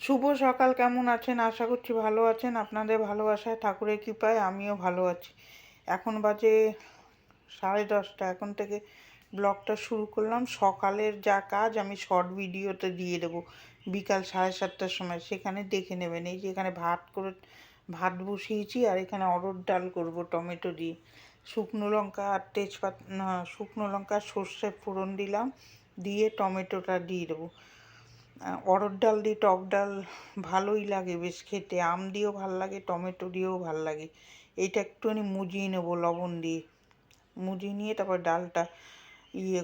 শুভ সকাল, কেমন আছেন? আশা করছি ভালো আছেন। আপনাদের ভালোবাসায় ঠাকুরের কৃপায় আমিও ভালো আছি। এখন বাজে 10:30। এখন থেকে ব্লগটা শুরু করলাম। সকালের যা কাজ আমি শর্ট ভিডিওতে দিয়ে দেবো বিকাল 7:30টার সময়, সেখানে দেখে নেবেন। এই যে এখানে ভাত বসিয়েছি, আর এখানে অরহর ডাল করব টমেটো দিয়ে। শুকনো লঙ্কা আর শুকনো লঙ্কা সর্ষে ফোড়ন দিলাম, দিয়ে টমেটোটা দিয়ে দেবো। অরহর ডাল দিয়ে টক ডাল ভালোই লাগে বেশ খেতে, আম দিয়েও ভাল লাগে, টমেটো দিয়েও ভাল লাগে। এইটা একটুখানি মুজিয়ে নেবো লবণ দিয়ে, মুজিয়ে নিয়ে তারপর ডালটা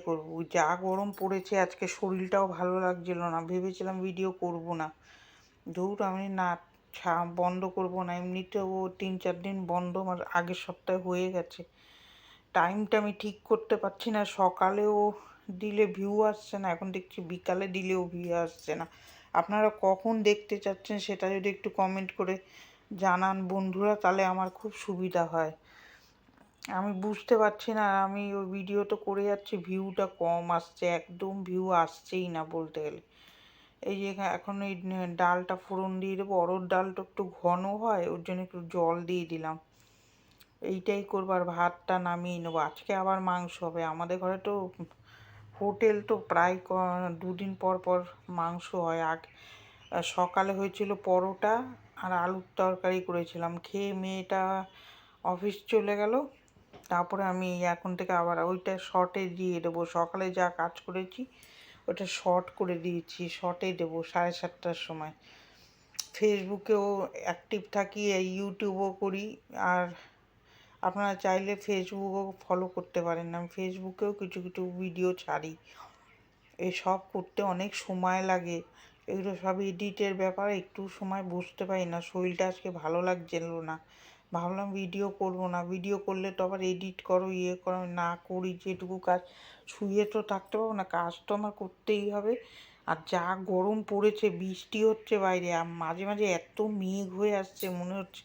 করবো। যা গরম পড়েছে আজকে, শরীরটাও ভালো লাগছিল না, ভেবেছিলাম ভিডিও করব না। ধুর, আমি না বন্ধ করব না, এমনিতেও 3-4 দিন বন্ধ আমার আগের সপ্তাহে হয়ে গেছে। টাইমটা আমি ঠিক করতে পারছি না, সকালেও দিলে ভিউ আসছে না, এখন দেখছি বিকালে দিলেও ভিউ আসছে না। আপনারা কখন দেখতে চাচ্ছেন সেটা যদি একটু কমেন্ট করে জানান বন্ধুরা, তাহলে আমার খুব সুবিধা হয়। আমি বুঝতে পারছি না, আমি ওই ভিডিও তো করে যাচ্ছি, ভিউটা কম আসছে, একদম ভিউ আসছেই না বলতে গেলে। এই যে এখন এই ডালটা ফোড়ন দিয়ে দেবো, অরহর ডালটা একটু ঘন হয়, ওর জন্য একটু জল দিয়ে দিলাম। এইটাই করবো, আর ভাতটা নামিয়ে নেবো। আজকে আবার মাংস হবে আমাদের ঘরে, তো হোটেল তো প্রায় 2 দিন পর পর মাংস হয়। সকালে হয়েছিল পরোটা আর আলুর তরকারি করেছিলাম, খেয়ে মেয়েটা অফিস চলে গেল। তারপরে আমি এখন থেকে আবার ওইটা শর্টে দিয়ে দেবো, সকালে যা কাজ করেছি ওটা শর্ট করে দিয়েছি, শর্টে দেবো 7:30টার সময়। ফেসবুকেও অ্যাক্টিভ থাকি, এই ইউটিউবও করি। আর আপনারা চাইলে ফেসবুকও ফলো করতে পারেন, আমি ফেসবুকেও কিছু কিছু ভিডিও ছাড়ি। এসব করতে অনেক সময় লাগে, এগুলো সব এডিটের ব্যাপার, একটু সময় বসতে পারি না, শরীরটা আজকে ভালো লাগছিল না। ভাবলাম ভিডিও করব না, ভিডিও করলে তো আবার এডিট করো করো, না করি। যেটুকু কাজ, শুয়ে তো থাকতে পারবো না, কাজ তো আমার করতেই হবে। আর যা গরম পড়েছে, বৃষ্টি হচ্ছে বাইরে, আর মাঝে মাঝে এত মেঘ হয়ে আসছে, মনে হচ্ছে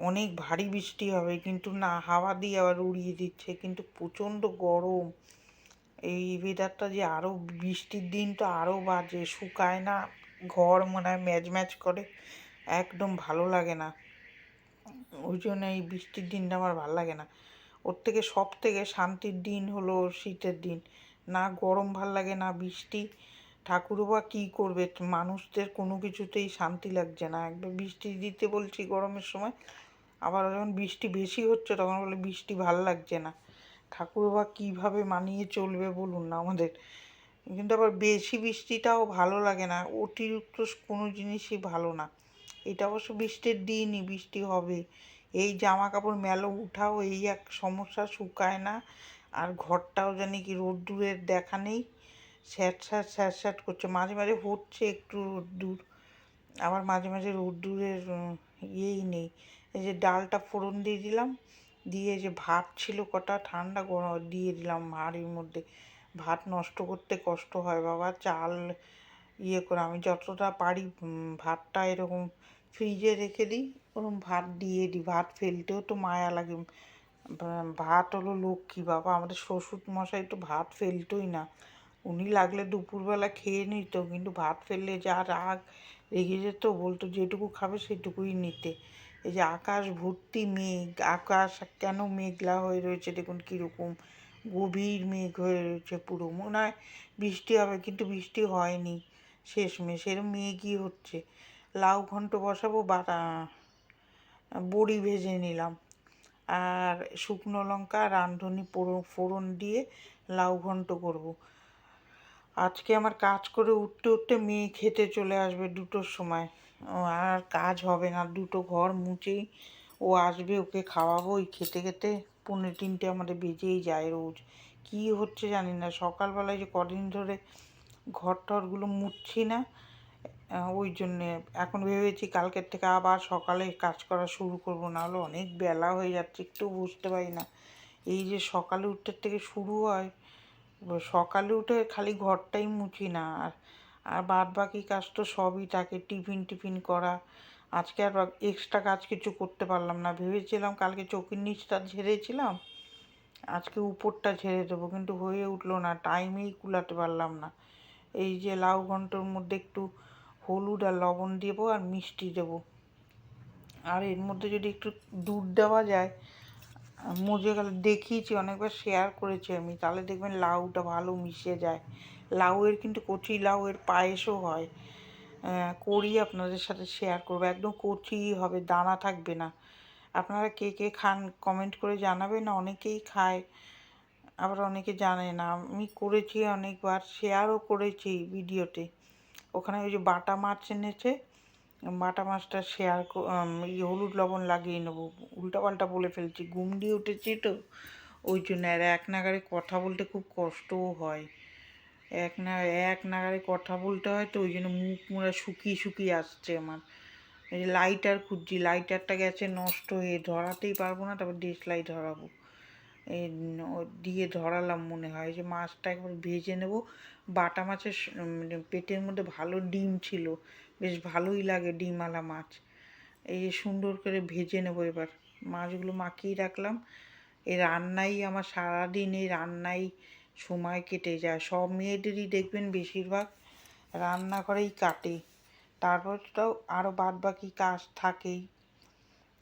অনেক ভারী বৃষ্টি হবে, কিন্তু না, হাওয়া দিয়ে আবার উড়িয়ে দিচ্ছে, কিন্তু প্রচণ্ড গরম। এই ওয়েদারটা যে আরও, বৃষ্টির দিন তো আরও বাজে, শুকায় না, ঘর মনে হয় ম্যাজ ম্যাজ করে, একদম ভালো লাগে না। ওই জন্য এই বৃষ্টির দিনটা আমার ভালো লাগে না। ওর থেকে সব থেকে শান্তির দিন হলো শীতের দিন। না গরম ভাল লাগে, না বৃষ্টি। ঠাকুরও বা কী করবে, মানুষদের কোনো কিছুতেই শান্তি লাগছে না। একবার বৃষ্টি দিতে বলছি গরমের সময়, আবার যখন বৃষ্টি বেশি হচ্ছে তখন বলে বৃষ্টি ভাল লাগছে না। ঠাকুর বা কীভাবে মানিয়ে চলবে বলুন না আমাদের। কিন্তু আবার বেশি বৃষ্টিটাও ভালো লাগে না, অতিরিক্ত কোনো জিনিসই ভালো না। এটা অবশ্য বৃষ্টির দিনই, বৃষ্টি হবে। এই জামা কাপড় মেলো উঠাও, এই এক সমস্যা, শুকায় না। আর ঘরটাও জানি কি রোদ্দুরের দেখা নেই, স্যাঁত স্যাঁত করছে, মাঝে মাঝে হচ্ছে একটু রোদ্দুর, আবার মাঝে মাঝে রোদ্দুরের ইয়েই নেই। এই যে ডালটা ফোড়ন দিয়ে দিলাম, দিয়ে যে ভাত ছিল কটা ঠান্ডা গরম দিয়ে দিলাম হাঁড়ির মধ্যে। ভাত নষ্ট করতে কষ্ট হয় বাবা, চাল করে আমি যতটা পারি ভাতটা এরকম ফ্রিজে রেখে দিই, ওরকম ভাত দিয়ে দিই, ভাত ফেলতেও তো মায়া লাগে। ভাত হলো লক্ষ্মী বাবা, আমাদের শ্বশুর মশাই তো ভাত ফেলতোই না, উনি লাগলে দুপুরবেলা খেয়ে নিত, কিন্তু ভাত ফেললে যা রাগ, রেগে যেত, বলতো যেটুকু খাবে সেটুকুই নিতে। এই যে আকাশ ভর্তি মেঘ, আকাশ কেন মেঘলা হয়ে রয়েছে দেখুন কীরকম, গভীর মেঘ হয়ে রয়েছে পুরো, মনে হয় বৃষ্টি হবে, কিন্তু বৃষ্টি হয়নি, শেষমেশ এরম মেঘই হচ্ছে। লাউ ঘন্ট বসাবো, বড়ি ভেজে নিলাম, আর শুকনো লঙ্কা রাঁধুনি ফোড়ন দিয়ে লাউ ঘন্ট করব। আজকে আমার কাজ করে উঠতে উঠতে মেয়ে খেতে চলে আসবে 2টোর সময়, আর কাজ হবে না, 2টো ঘর মুছেই ও আসবে, ওকে খাওয়াবো, ওই খেতে খেতে 2:45 আমাদের বেজেই যায় রোজ। কী হচ্ছে জানি না, সকালবেলায় যে কদিন ধরে ঘর টরগুলো মুছছি না, ওই জন্যে এখন ভেবেছি কালকের থেকে আবার সকালে কাজ করা শুরু করব, নাহলে অনেক বেলা হয়ে যাচ্ছে, একটু বুঝতে পারি না। এই যে সকালে উঠতে থেকে শুরু হয়, সকালে উঠে খালি ঘরটাই মুছি না, আর বাদ বাকি কাজ তো সবই থাকে, টিফিন করা। আজকে আর এক্সট্রা কাজ কিছু করতে পারলাম না, ভেবেছিলাম কালকে চোখের নিচটা ঝেড়েছিলাম, আজকে উপরটা ঝেড়ে দেবো, কিন্তু হয়ে উঠলো না, টাইমেই কুলাতে পারলাম না। এই যে লাউ ঘন্টর মধ্যে একটু হলুদ আর লবণ দেবো আর মিষ্টি দেবো। আর এর মধ্যে যদি একটু দুধ দেওয়া যায় মজে গেলে, দেখিয়েছি অনেকবার, শেয়ার করেছি আমি, তাহলে দেখবেন লাউটা ভালো মিশে যায়। লাউয়ের কিন্তু কচি লাউয়ের পায়েসও হয়, করি আপনাদের সাথে শেয়ার করবো। একদম কচি হবে, দানা থাকবে না। আপনারা কে কে খান কমেন্ট করে জানাবেন। অনেকেই খায়, আবার অনেকে জানে না। আমি করেছি অনেকবার, শেয়ারও করেছি ভিডিওতে। ওখানে ওই যে বাটা মাছ এনেছে, বাটা মাছটা শেয়ার হলুদ লবণ লাগিয়ে নেবো। উল্টাপাল্টা বলে ফেলছি, ঘুম দিয়ে উঠেছি তো ওই জন্য। আর এক নাগারে কথা বলতে খুব কষ্টও হয়, এক নাগারে কথা বলতে হয় তো, ওই জন্য মুখ মোড়া শুকিয়ে শুকিয়ে আসছে আমার। এই যে লাইটার খুঁজছি, লাইটারটা গেছে নষ্ট হয়ে, ধরাতেই পারবো না, তারপর দেশলাই ধরাবো। এই দিয়ে ধরালাম মনে হয়। যে মাছটা একবার ভেজে নেব। বাটা মাছের পেটের মধ্যে ভালো ডিম ছিল, বেশ ভালোই লাগে ডিমওয়ালা মাছ। এই যে সুন্দর করে ভেজে নেবো এবার। মাছগুলো মাখিয়ে রাখলাম। এই রান্নাই আমার সারাদিন, এই রান্নাই সময় কেটে যায়। সব মেয়েদেরই দেখবেন বেশিরভাগ রান্নাঘরেই কাটে। তারপর তো আরও বাদ বাকি কাজ থাকেই।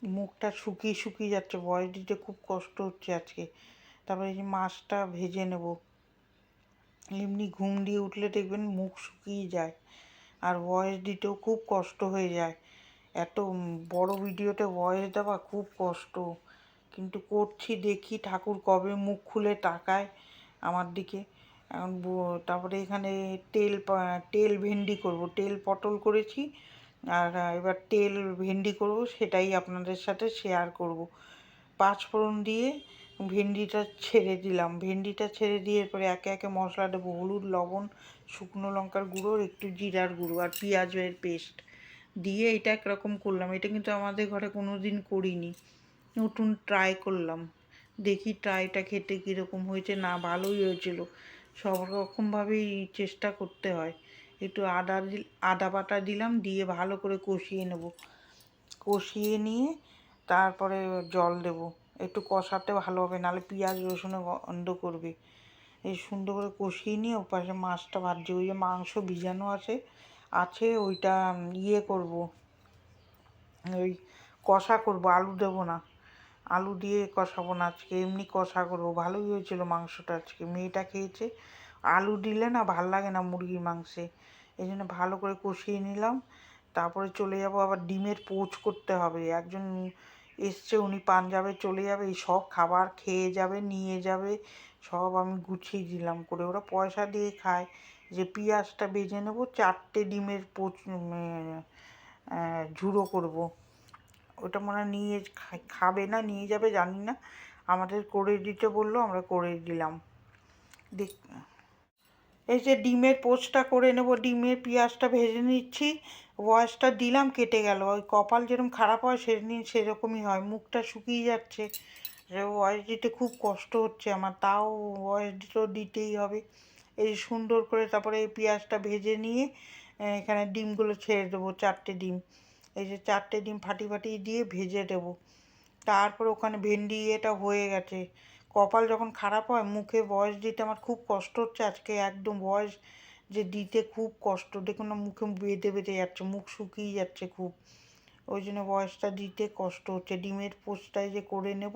মুখটা শুকিয়ে শুকিয়ে যাচ্ছে, ভয়েস দিতে খুব কষ্ট হচ্ছে আজকে। তারপরে এই যে মাছটা ভেজে নেব। এমনি ঘুম দিয়ে উঠলে দেখবেন মুখ শুকিয়ে যায়, আর ভয়েস দিতেও খুব কষ্ট হয়ে যায়। এত বড় ভিডিওতে ভয়েস দেওয়া খুব কষ্ট, কিন্তু করছি। দেখি ঠাকুর কবে মুখ খুলে তাকায় আমার দিকে। এখন তারপরে এখানে তেল ভেন্ডি করব, তেল পটল করেছি, আর এবার তেল ভেন্ডি করব, সেটাই আপনাদের সাথে শেয়ার করব। পাঁচফোড়ন দিয়ে ভেন্ডিটা ছেড়ে দিলাম, ভেন্ডিটা ছেড়ে দিয়ে এরপরে একে একে মশলা দেবো। হলুদ, লবণ, শুকনো লঙ্কার গুঁড়ো, একটু জিরার গুঁড়ো আর পেঁয়াজের পেস্ট দিয়ে এটা একরকম করলাম। এটা কিন্তু আমাদের ঘরে কোনো দিন করিনি, নতুন ট্রাই করলাম। দেখি ট্রাইটা খেতে কীরকম হয়েছে। না, ভালোই হয়েছিল। সব রকমভাবেই চেষ্টা করতে হয়। একটু আদা বাটা দিলাম, দিয়ে ভালো করে কষিয়ে নেব। কষিয়ে নিয়ে তারপরে জল দেব। একটু কষাতে ভালো হবে, নাহলে পেঁয়াজ রসুনে গন্ধ করবে। এই সুন্দর করে কষিয়ে নিয়ে ওপাশে মাছটা ভাজছি। ওই যে মাংস ভিজানো আছে ওইটা করব, ওই কষা করব, আলু দেবো না। আলু দিয়ে কষাবো না আজকে, এমনি কষা করবো। ভালোই হয়েছিল মাংসটা আজকে, মেয়েটা খেয়েছে। আলু দিলে না ভাল লাগে না মুরগির মাংসে, এই জন্য ভালো করে কষিয়ে নিলাম। তারপরে চলে যাব, আবার ডিমের পোচ করতে হবে। একজন এসছে, উনি পাঞ্জাবে চলে যাবে, এই সব খাবার খেয়ে যাবে, নিয়ে যাবে। সব আমি গুছিয়ে দিলাম করে, ওরা পয়সা দিয়ে খায়। যে পেঁয়াজটা বেজে নেবো, 4টে ডিমের পোচ ঝুড়ো করব। ওটা মনে হয় নিয়ে খাবে না, নিয়ে যাবে জানি না। আমাদের করে দিতে বললো, আমরা করে দিলাম। দেখ, এই যে ডিমের পোচটা করে নেব, ডিমের পেঁয়াজটা ভেজে নিচ্ছি। ভয়েসটা দিলাম, কেটে গেল। ওই কপাল যেরকম খারাপ হয় সেদিন সেরকমই হয়, মুখটা শুকিয়ে যাচ্ছে। ভয়েস দিতে খুব কষ্ট হচ্ছে আমার, তাও ভয়েস তো দিতেই হবে। এই সুন্দর করে তারপরে এই পেঁয়াজটা ভেজে নিয়ে এখানে ডিমগুলো ছেড়ে দেবো, 4টে ডিম। এই যে 4টে ডিম ফাটি ফাটি দিয়ে ভেজে দেবো। তারপর ওখানে ভেন্ডি এটা হয়ে গেছে। কপাল যখন খারাপ হয়, মুখে ভয়েস দিতে আমার খুব কষ্ট হচ্ছে আজকে। একদম ভয়েস যে দিতে খুব কষ্ট, দেখুন না মুখে বেঁধে বেঁধে যাচ্ছে, মুখ শুকিয়ে যাচ্ছে খুব। ওই জন্য ভয়েসটা দিতে কষ্ট হচ্ছে। ডিমের পোস্টটাই যে করে নেব,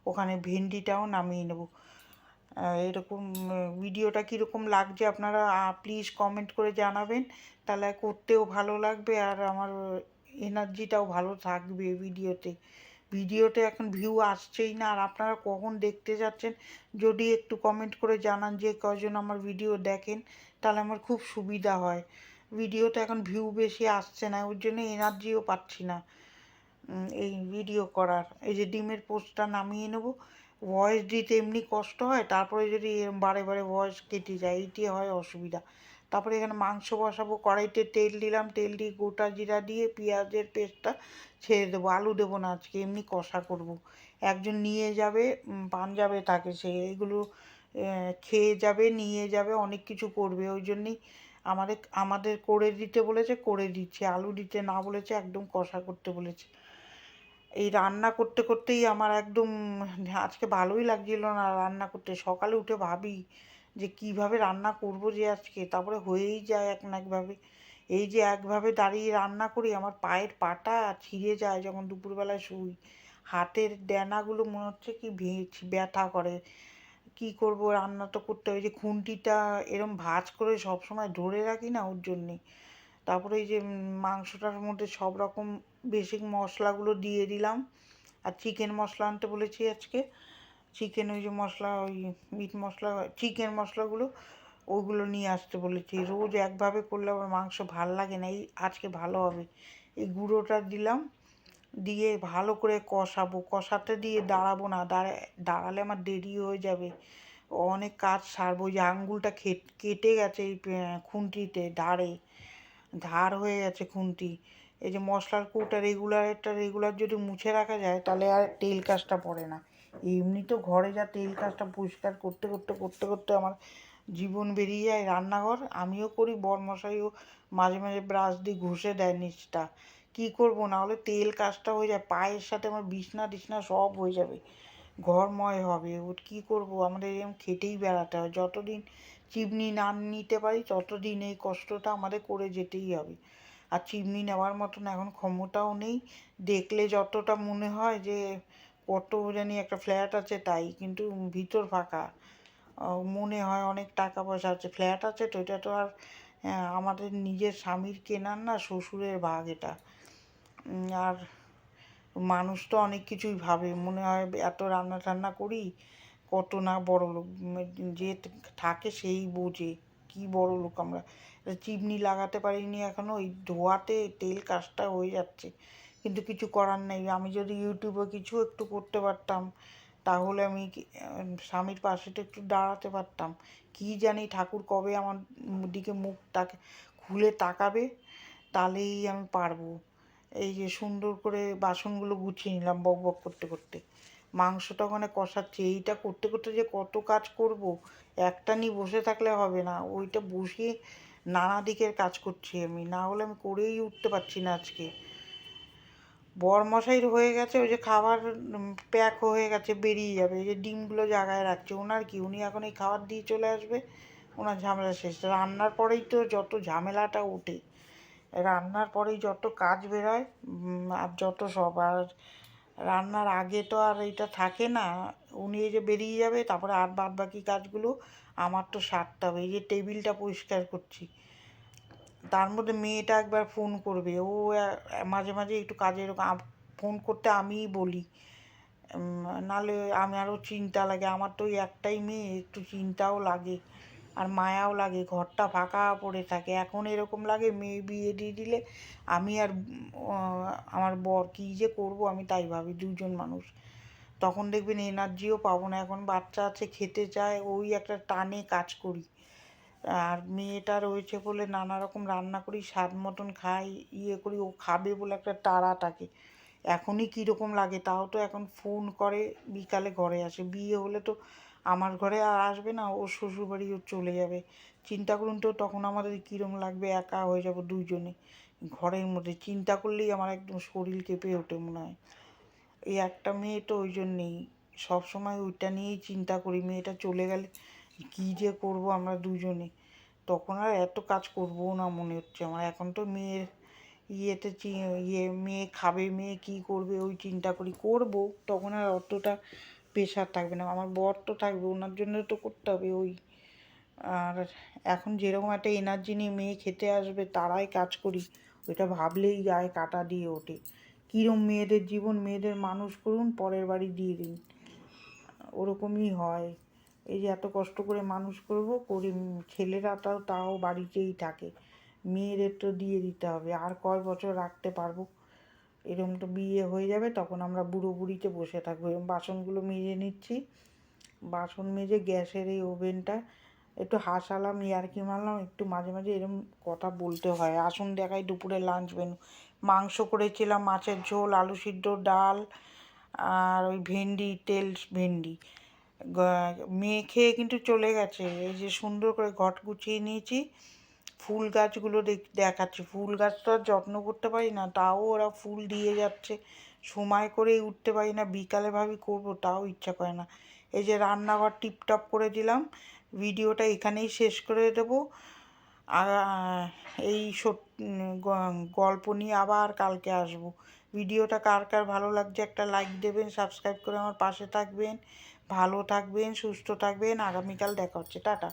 ওখানে ভেন্ডিটাও নামিয়ে নেব। এরকম ভিডিওটা কীরকম লাগছে আপনারা প্লিজ কমেন্ট করে জানাবেন, তাহলে করতেও ভালো লাগবে আর আমার এনার্জিটাও ভালো থাকবে ভিডিওতে এখন ভিউ আসছেই না। আর আপনারা কখন দেখতে যাচ্ছেন যদি একটু কমেন্ট করে জানান, যে কজন আমার ভিডিও দেখেন, তাহলে আমার খুব সুবিধা হয়। ভিডিওতে এখন ভিউ বেশি আসছে না, ওর জন্য এনার্জিও পাচ্ছি না এই ভিডিও করার। এই যে ডিমের পোস্টটা নামিয়ে নেব। ভয়েস দিতে এমনি কষ্ট হয়, তারপরে যদি বারে বারে ভয়েস কেটে যায়, এইটি হয় অসুবিধা। তারপরে এখানে মাংস বসাবো, কড়াইতে তেল দিলাম, তেল দিয়ে গোটা জিরা দিয়ে পেঁয়াজের পেস্টটা ছেড়ে দেবো। আলু দেবো না আজকে, এমনি কষা করব। একজন নিয়ে যাবে, পাঞ্জাবে থাকে সে, এগুলো খেয়ে যাবে, নিয়ে যাবে, অনেক কিছু করবে। ওই জন্যই আমাদের করে দিতে বলেছে, করে দিচ্ছে। আলু দিতে না বলেছে, একদম কষা করতে বলেছে। এই রান্না করতে করতেই আমার একদম আজকে ভালোই লাগছিল না রান্না করতে। সকালে উঠে ভাবি যে কিভাবে রান্না করব যে আজকে, তারপরে হয়েই যায় এক না একভাবে। এই যে একভাবে দাঁড়িয়ে রান্না করি, আমার পায়ের পাটা ছিঁড়ে যায় যখন দুপুরবেলায় শুই। হাতের ডেনাগুলো মনে হচ্ছে কি ব্যথা করে। কি করব, রান্না তো করতে হয়। যে খুন্তিটা এরম ভাঁজ করে সবসময় ধরে রাখি না, ওর জন্যে। তারপরে এই যে মাংসটার মধ্যে সব রকম বেসিক মশলাগুলো দিয়ে দিলাম। আর চিকেন মশলা আনতে বলেছি আজকে। চিকেন ওই যে মশলা, ওই মিট মশলা, চিকেন মশলাগুলো ওগুলো নিয়ে আসতে বলেছি। রোজ একভাবে করলে আমার মাংস ভাল লাগে না, এই আজকে ভালো হবে। এই গুঁড়োটা দিলাম, দিয়ে ভালো করে কষাবো। কষাতে দিয়ে দাঁড়াবো না, দাঁড়ালে আমার দেরি হয়ে যাবে, অনেক কাজ সারবো। ওই যে আঙ্গুলটা কেটে গেছে এই খুন্তিতে, ধার হয়ে গেছে খুন্তি। এই যে মশলার কৌটা রেগুলার যদি মুছে রাখা যায় তাহলে আর তেল কাজটা পড়ে না। এমনি তো ঘরে যা তেল কাজটা পরিষ্কার করতে আমার জীবন বেরিয়ে যায়। রান্নাঘর আমিও করি, বরমশাইও মাঝে মাঝে ব্রাশ দিয়ে ঘষে দেয় নিচটা। কী করবো, না হলে তেল কাজটা হয়ে যায়, পায়ের সাথে আমার বিছনা টিছনা সব হয়ে যাবে, ঘরময় হবে। ও কী করবো, আমাদের এরকম খেটেই বেড়াতে হয়। যতদিন চিমনি না নিতে পারি ততদিন এই কষ্টটা আমাদের করে যেতেই হবে। আর চিমনি নেওয়ার মতন এখন ক্ষমতাও নেই। দেখলে যতটা মনে হয় যে কত জানি একটা ফ্ল্যাট আছে তাই, কিন্তু ভিতর ফাঁকা। মনে হয় অনেক টাকা পয়সা আছে, ফ্ল্যাট আছে তো, এটা তো আর আমাদের নিজের স্বামীর কেনার না, শ্বশুরের ভাগ এটা। আর মানুষ তো অনেক কিছুই ভাবে, মনে হয় এত রান্না টান্না করি, কত না বড়লোক। যে থাকে সেই বোঝে কি বড়লোক আমরা। চিমনি লাগাতে পারিনি এখনো, ওই ধোয়াতে তেল কাজটা হয়ে যাচ্ছে। কিন্তু কিছু করার নেই, আমি যদি ইউটিউবে কিছু একটু করতে পারতাম তাহলে আমি স্বামীর পাশে একটু দাঁড়াতে পারতাম। কি জানি ঠাকুর কবে আমার দিকে মুখ খুলে তাকাবে, তাহলেই আমি পারবো। এই যে সুন্দর করে বাসনগুলো গুছিয়ে নিলাম বক বক করতে করতে। মাংসটা ওখানে কষাচ্ছি, এইটা করতে করতে যে কত কাজ করব, একটা নিয়ে বসে থাকলে হবে না, ওইটা বসিয়ে নানা দিকের কাজ করছি আমি, না হলে আমি করেই উঠতে পারছি না আজকে। বরমশাইর হয়ে গেছে, ওই যে খাবার প্যাক হয়ে গেছে, বেরিয়ে যাবে। এই যে ডিমগুলো জাগায় রাখছে, ওনার কি, উনি এখন এই খাবার দিয়ে চলে আসবে, ওনার ঝামেলা শেষ। রান্নার পরেই তো যত ঝামেলাটা ওঠে, রান্নার পরেই যত কাজ বেরোয়, আর যত সব। আর রান্নার আগে তো আর এটা থাকে না, উনি এই যে বেরিয়ে যাবে, তারপরে আর বাদ বাকি কাজগুলো আমার তো সারতে হবে। এই যে টেবিলটা পরিষ্কার করছি, তার মধ্যে মেয়েটা একবার ফোন করবে, ও মাঝে মাঝে একটু কাজের ফোন করতে আমিই বলি, নাহলে আমি আরও চিন্তা লাগে। আমার তো ওই একটাই মেয়ে, একটু চিন্তাও লাগে আর মায়াও লাগে, ঘরটা ফাঁকা পড়ে থাকে। এখন এরকম লাগে মেয়ে বিয়ে দিয়ে দিলে আমি আর আমার বর কী যে করবো, আমি তাই ভাবি, দুজন মানুষ। তখন দেখবেন এনার্জিও পাবো না, এখন বাচ্চা আছে, খেতে চায়, ওই একটা টানে কাজ করি। আর মেয়েটা রয়েছে বলে নানা রকম রান্না করি, স্বাদ মতন খাই, ইয়ে করি, ও খাবে বলে একটা তাড়া থাকে। এখনই কীরকম লাগে, তাও তো এখন ফোন করে, বিকালে ঘরে আসে। বিয়ে হলে তো আমার ঘরে আর আসবে না, ওর শ্বশুরবাড়িও চলে যাবে। চিন্তা করুন তো তখন আমাদের কীরকম লাগবে, একা হয়ে যাব দুইজনে ঘরের মধ্যে। চিন্তা করলেই আমার একদম শরীর কেঁপে ওঠে মনে হয়। এই একটা মেয়ে তো, ওই জন্যেই সবসময় ওইটা নিয়েই চিন্তা করি, মেয়েটা চলে গেলে কী যে করব আমরা দুজনে। তখন আর এত কাজ করবো না মনে হচ্ছে আমার। এখন তো মেয়ের ইয়েতে মেয়ে খাবে, মেয়ে কী করবে ওই চিন্তা করি, করবো তখন আর অতটা প্রেশার থাকবে না। আমার বর তো থাকবে, ওনার জন্য তো করতে হবে ওই। আর এখন যেরকম একটা এনার্জি নিয়ে মেয়ে খেতে আসবে তারাই কাজ করি, ওইটা ভাবলেই গায়ে কাঁটা দিয়ে ওঠে। কীরকম মেয়েদের জীবন, মেয়েদের মানুষ করুন, পরের বাড়ি দিয়ে দিন, ওরকমই হয়। এই যে এত কষ্ট করে মানুষ করবো, করি, ছেলেরা তাও বাড়িতেই থাকে, মেয়েদের তো দিয়ে দিতে হবে, আর কয় বছর রাখতে পারবো। এরকম তো বিয়ে হয়ে যাবে, তখন আমরা বুড়ো বুড়িতে বসে থাকবো। এরকম বাসনগুলো মেজে নিচ্ছি, বাসন মেজে গ্যাসের এই ওভেনটা একটু হাসালাম, ইয়ার্কি মারলাম, একটু মাঝে মাঝে এরকম কথা বলতে হয়। আসুন দেখাই দুপুরে লাঞ্চ মেনু। মাংস করেছিলাম, মাছের ঝোল, আলু সিদ্ধ, ডাল, আর ওই ভেন্ডি। মেয়ে খেয়ে কিন্তু চলে গেছে। এই যে সুন্দর করে ঘট গুছিয়ে নিয়েছি, ফুল গাছগুলো দেখাচ্ছি। ফুল গাছ তো আর যত্ন করতে পারি না, তাও ওরা ফুল দিয়ে যাচ্ছে, সময় করেই উঠতে পারি না, বিকালে ভাবি করবো, তাও ইচ্ছা করে না। এই যে রান্নাঘর টিপটপ করে দিলাম, ভিডিওটা এখানেই শেষ করে দেবো। আর এই গল্প নিয়ে আবার কালকে আসব। ভিডিওটা কার কার ভালো লাগছে একটা লাইক দেবেন, সাবস্ক্রাইব করে আমার পাশে থাকবেন। ভালো থাকবেন, সুস্থ থাকবেন। আগামীকাল দেখা হচ্ছে, টাটা।